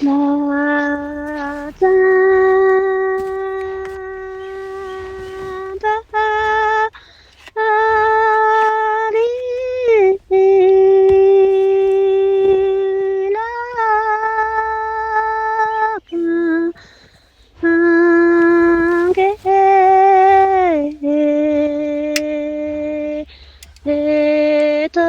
La da da li la ge to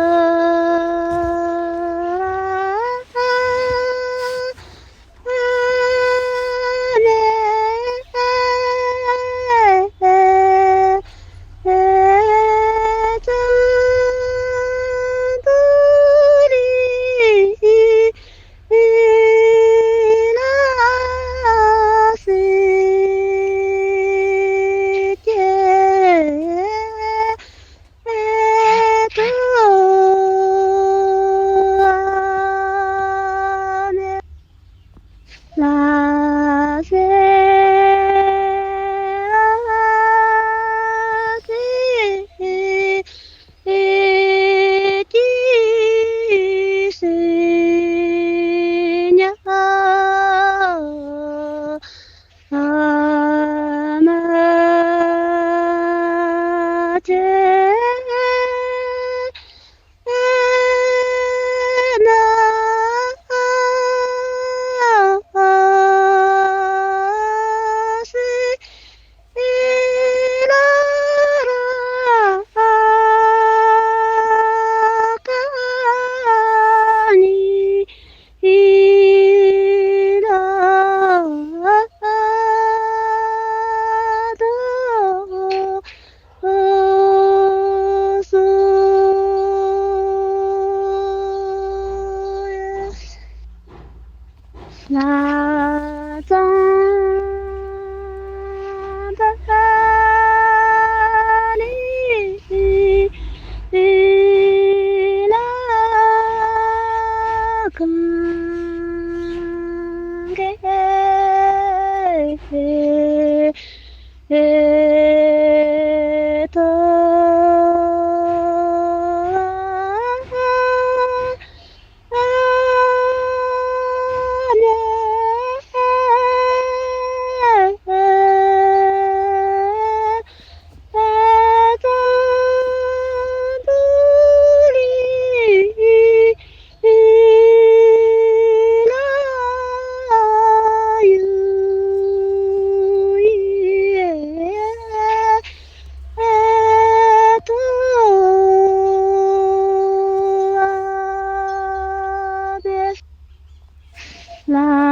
La se ti se nya ama te La da da li la to La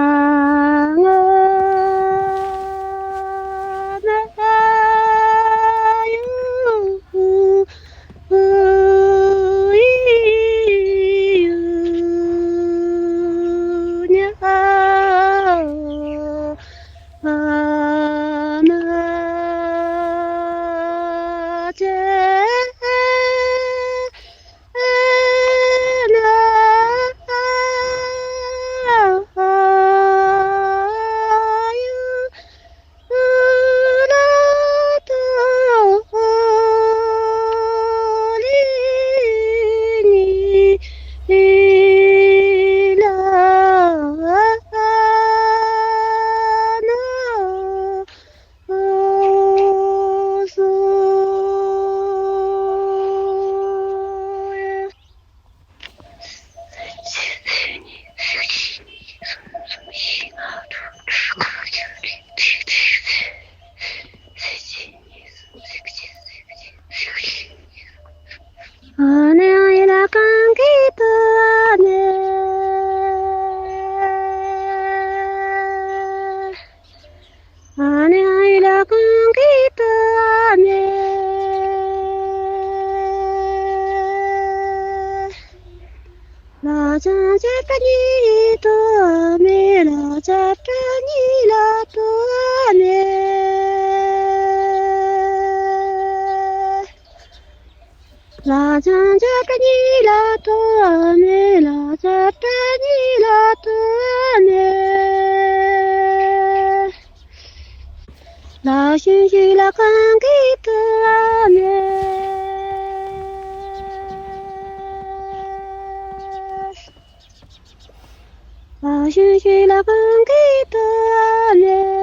Ane la kangitu ane Ane la kangitu ane La jajata ni tu ane La jajata ni la tu ane La jajata ni la tu ane La jajata ni la tu ane La xin xi la kangitu ane La 星星来分给的面。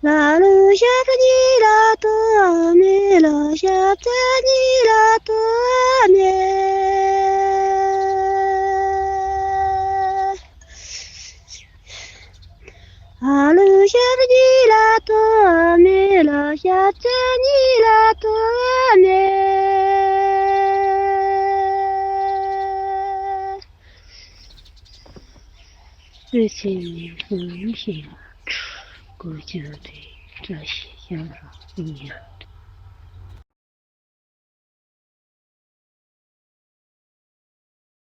La lu sha ta ni la to me la sha ta ni la to me La lu sha ta ni la to me la sha ta ni la to me这些年风险，过去的这些想法一样。